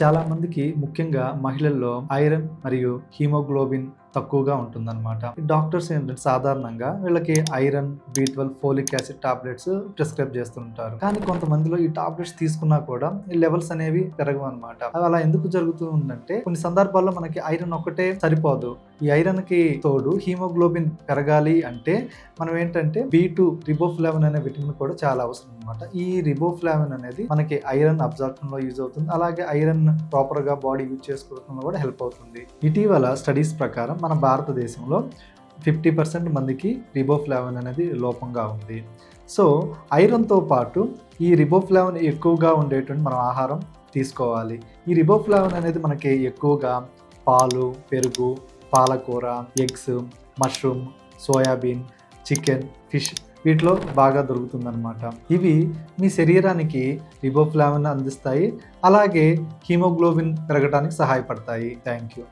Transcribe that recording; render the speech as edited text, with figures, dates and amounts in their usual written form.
చాలా మందికి ముఖ్యంగా మహిళల్లో ఐరన్ మరియు హిమోగ్లోబిన్ తక్కువగా ఉంటుందన్నమాట. డాక్టర్స్ ఏంటంటే సాధారణంగా వీళ్ళకి iron, B12, folic acid tablets prescribe చేస్తుంటారు. కానీ కొంతమందిలో ఈ టాబ్లెట్స్ తీసుకున్నా కూడా ఈ లెవెల్స్ అనేవి పెరగవన్నమాట. అలా ఎందుకు జరుగుతూ ఉందంటే కొన్ని సందర్భాల్లో మనకి ఐరన్ ఒక్కటే సరిపోదు. ఈ ఐరన్ కి తోడు హిమోగ్లోబిన్ పెరగాలి అంటే మనం ఏంటంటే B2 రిబోఫ్లావిన్ అనే విటమిన్ కూడా చాలా అవసరం అనమాట. ఈ రిబోఫ్లావిన్ అనేది మనకి ఐరన్ అబ్జార్ప్షన్ లో యూజ్ అవుతుంది. అలాగే ఐరన్ ప్రాపర్ గా బాడీ యూజ్ చేసుకోవడంలో కూడా హెల్ప్ అవుతుంది. ఇటీవల స్టడీస్ ప్రకారం మన భారతదేశంలో 50% మందికి రిబోఫ్లావిన్ అనేది లోపంగా ఉంది. సో ఐరన్తో పాటు ఈ రిబోఫ్లావిన్ ఎక్కువగా ఉండేటువంటి మనం ఆహారం తీసుకోవాలి. ఈ రిబోఫ్లావిన్ అనేది మనకి ఎక్కువగా పాలు, పెరుగు, పాలకూర, eggs, mushroom, soybean, chicken, fish వీటిలో బాగా దొరుకుతుందన్నమాట. ఇవి మీ శరీరానికి రిబోఫ్లావిన్ అందిస్తాయి. అలాగే హిమోగ్లోబిన్ పెరగడానికి సహాయపడతాయి. Thank you.